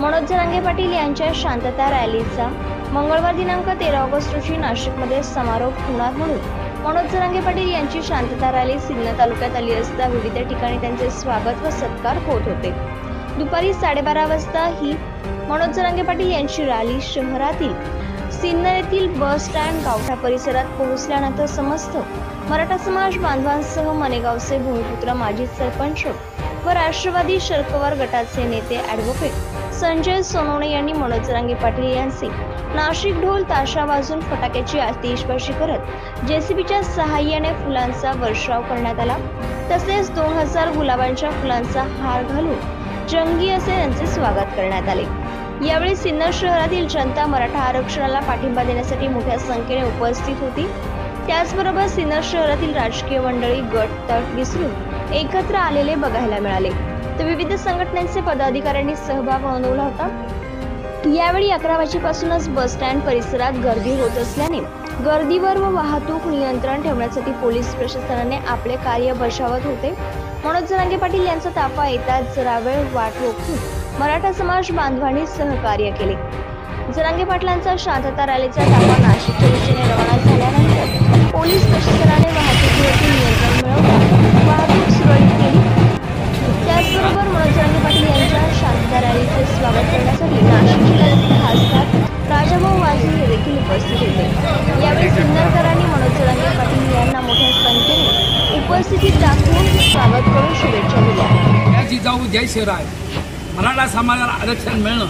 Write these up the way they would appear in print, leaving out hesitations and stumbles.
मनोज जरांगे पाटील यांच्या शांतता रॅलीचा मंगळवार दिनांक 13 ऑगस्ट रोजी नाशिकमध्ये समारोप होणार म्हणून मनोज जरांगे पाटील यांची शांतता रॅली सिन्नर तालुक्यात आली असता विविध ठिकाणी त्यांचे स्वागत व सत्कार होत होते। दुपारी 12:30 वाजता ही मनोज जरांगे पाटील यांची रॅली शहरातील सिन्नर येथील बस स्टँड गावठा परिसरात पोहोचल्यानंतर समस्त मराठा समाज बांधवांसह मनेगावचे भूमिपुत्र माजी सरपंच व राष्ट्रवादी शरकवार गटाचे नेते ॲडव्होकेट संजय सोनवणे यांनी मनोज जरांगे पाटील यांचे नाशिक ढोल ताशा वाजून फटाक्याची आतिषबाजी करत जेसीबीच्या सहाय्याने फुलांचा वर्षाव करण्यात आला। तसेच 2000 गुलाबांच्या फुलांचा हार घालून जंगी असे त्यांचे स्वागत करण्यात आले। यावेळी सिन्नर शहरातील जनता मराठा आरक्षणाला पाठिंबा देण्यासाठी मोठ्या संख्येने उपस्थित होती। त्याचबरोबर सिन्नर शहरातील राजकीय मंडळी गट तट विसरून एकत्र आलेले बघायला मिळाले, तर विविध संघटनांचे पदाधिकाऱ्यांनी सहभाग नोंदवला होता। यावेळी 11 वाजेपासूनच बस स्टँड परिसरात गर्दी होत असल्याने गर्दीवर व वाहतूक नियंत्रण ठेवण्यासाठी पोलीस प्रशासनाने आपले कार्य बजावत होते। मनोज जरांगे पाटील यांचा ताफा येताच जरा वेळ वाट रोखून मराठा समाज बांधवांनी सहकार्य केले। जरांगे पाटलांचा शांतता रॅलीचा ताफा नाशिकच्या दिशेने रवाना झाल्यानंतर पोलीस प्रशासनाने वाहतुकीवरती नियंत्रण मिळवून वाहतूक सुरळीत केली। त्याचबरोबर मनोज जरांगे पाटील यांच्या शांतता रॅलीचे स्वागत करण्यासाठी नाशिक जिल्ह्यातील खासदार राजाभाऊ वाजे हे देखील उपस्थित होते। यावेळी सिन्नरकरांनी मनोज जरांगे पाटील यांना मोठ्या संख्येने उपस्थितीत दाखवून स्वागत करून शुभेच्छा दिल्या। जिजाऊ जय शिवराय। मराठा समाजाला आरक्षण मिळणं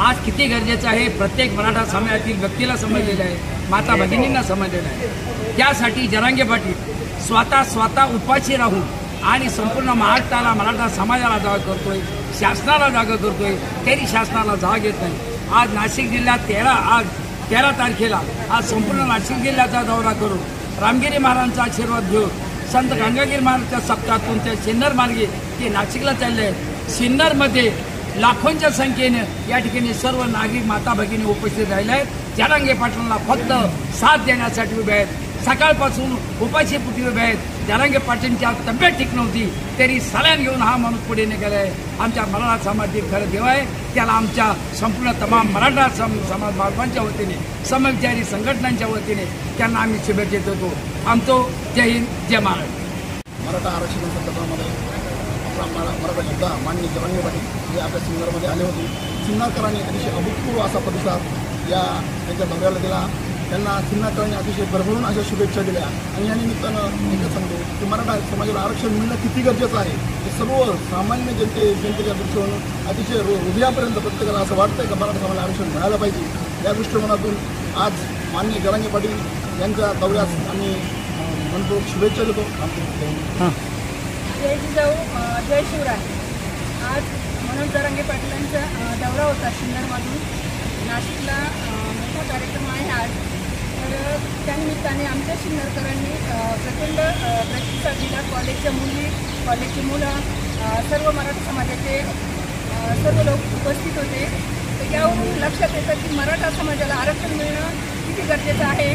आज किती गरजेचं आहे प्रत्येक मराठा समाजातील व्यक्तीला समजलेलं आहे, माता भगिनींना समजलेलं आहे। त्यासाठी जरांगे पाटील स्वतः उपाशी राहून आणि संपूर्ण महाराष्ट्राला मराठा समाजाला जागा करतोय, शासनाला जागा करतोय, तरी शासनाला जाग येत नाही। आज नाशिक जिल्ह्यात 13 तारखेला आज संपूर्ण नाशिक जिल्ह्याचा दौरा करून रामगिरी महाराजांचा आशीर्वाद घेऊन संत गंगागिरी महाराजांच्या सप्ताहातून त्या सिन्नर मार्गे ते नाशिकला चालले आहेत। सिन्नरमध्ये लाखोंच्या संख्येने या ठिकाणी सर्व नागरिक माता भगिनी उपस्थित राहिले आहेत। जरांगे पाटलांना फक्त साथ देण्यासाठी उभे आहेत, सकाळपासून उपाशी पुटी उभे आहेत। जरांगे पाटलांच्या तब्येत ठीक नव्हती तरी सलाईन घेऊन हा माणूस पुढे निघाला आहे। आमच्या मराठा समाजातील खरं देव आहे, त्याला आमच्या संपूर्ण तमाम मराठा समाज बांधवांच्या वतीने समविचारी संघटनांच्या वतीने त्यांना आम्ही शुभेच्छा देतो। आमचो जय हिंद जय महाराष्ट्र। मराठा आरक्षण संदर्भामध्ये मराठा योद्धा माननीय जरांगे पाटील हे आपल्या सिन्नरमध्ये आले होते। सिन्नरकरांनी अतिशय अभूतपूर्व असा प्रतिसाद या त्यांच्या दौऱ्याला दिला। त्यांना सिन्नरकरांनी अतिशय भरभरून अशा शुभेच्छा दिल्या आणि या निमित्तानं एकच सांगतो की मराठा समाजाला आरक्षण मिळणं किती गरजेचं आहे हे सर्व सामान्य जनतेच्या दृष्टीने अतिशय हृदयापर्यंत प्रत्येकाला असं वाटतं की मराठा समाजाला आरक्षण मिळालं पाहिजे। या दृष्टिकोनातून आज माननीय जरांगे पाटील यांच्या दौऱ्यास आम्ही म्हणतो शुभेच्छा देतो। जय जिजाऊ जय शिवराय। आज मनोज जरांगे पाटलांचा दौरा होता सिन्नरमधून नाशिकला, मोठा कार्यक्रम आहे आज। तर त्यानिमित्ताने आमच्या सिन्नरकरांनी प्रचंड प्रतिसाद दिला। कॉलेजच्या मुली, कॉलेजची मुलं, सर्व मराठा समाजाचे सर्व लोक उपस्थित होते। तर यावरून लक्षात येतं की मराठा समाजाला आरक्षण मिळणं किती गरजेचं आहे।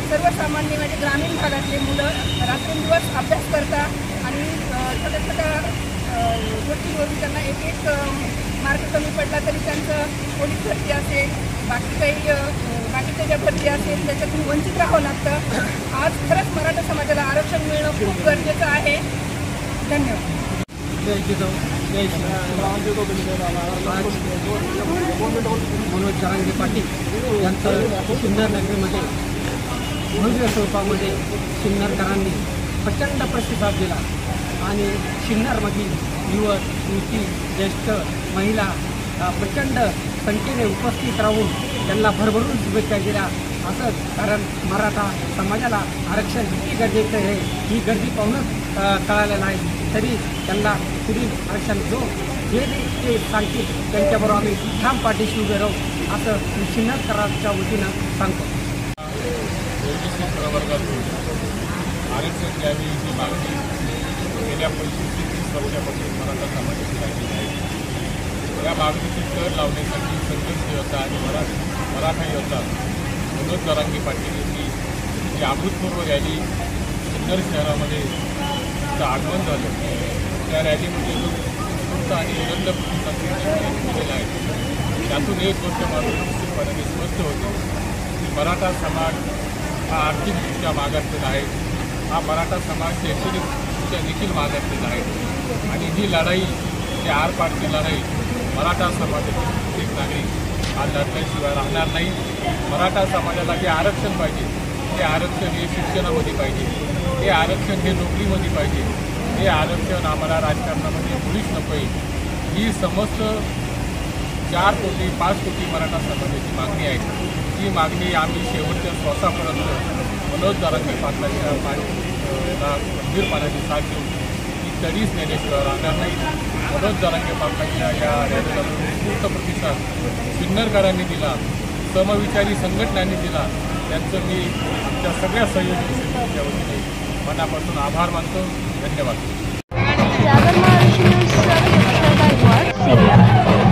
सर्वसामान्य म्हणजे ग्रामीण भागातले मुलं रात्रंदिवस अभ्यास करतात आणि छोट्या छोट्या गोष्टींवरून त्यांना एक मार्क कमी पडला तरी त्यांचं पोलीस भरती असेल, बाकीच्या ज्या भरती असेल त्याच्यातून वंचित राहावं लागतं। आज खरंच मराठा समाजाला आरक्षण मिळणं खूप गरजेचं आहे। धन्यवाद। जय जिजाऊ जय मनोज जरांगे पाटील यांचं सिन्नर नगरीमध्ये भव्य स्वरूपामध्ये सिन्नरकरांनी प्रचंड प्रतिसाद दिला आणि सिन्नरमधील युवक युवती ज्येष्ठ महिला प्रचंड संख्येने उपस्थित राहून त्यांना भरभरून शुभेच्छा दिल्या। असंच कारण मराठा समाजाला आरक्षण किती गरजेचं आहे ही गर्दी पाहूनच कळालेलं आहे। तरी त्यांना पुढील आरक्षण जे ते सांगतील त्यांच्याबरोबर आम्ही ठाम पाठीशी उभे राहू असं सिन्नरकरांच्या वतीनं सांगतो। प्रवर्गातून आरक्षण द्यावी ही मागणी गेल्या 25-30 वर्षापासून मराठा समाजाची राहिलेली आहे। या मागणीची कर लावण्यासाठी संघर्ष योद्धा आणि मराठा योद्धा मनोज जरांगे पाटील यांनी जी अभूतपूर्व रॅली सिन्नर शहरामध्ये आगमन झालं, त्या रॅलीमध्ये उत्स्फूर्त आणि निरंतर प्रतिसाद केलेला आहे। यातून एक गोष्ट मात्र निश्चितपणे स्पष्ट होते की मराठा समाज हा आर्थिकदृष्ट्या मागासलेला आहे, हा मराठा समाज शैक्षणिकदृष्ट्या देखील मागासलेला आहे आणि ही लढाई, ही आरपारची लढाई मराठा समाजाचे प्रत्येक नागरिक आज लढल्याशिवाय राहणार नाही. मराठा समाजाला जे आरक्षण पाहिजे ते आरक्षण हे शिक्षणामध्ये पाहिजे, हे आरक्षण हे नोकरीमध्ये पाहिजे, हे आरक्षण आम्हाला राजकारणामध्ये मुळीच नको आहे. ही समस्त 4 कोटी 5 कोटी मराठा समाजाची मागणी आहे. ही मागणी आम्ही शेवटच्या श्वासापर्यंत मनोज जरांगे पाटलांच्या खंबीरपणाची साथ घेऊन ही तडीच नेण्याशिवाय राहणार नाही. मनोज जरांगे पाटलांच्या या रॅलीला उत्स्फूर्त प्रतिसाद सिन्नरकरांनी दिला, समविचारी संघटनांनी दिला. त्यांचं मी आमच्या सगळ्या सहयोगी समितीच्या वतीने मनापासून आभार मानतो. धन्यवाद. जागर महाराष्ट्र न्यूज साठी अक्षय गायकवाड, सिन्नर.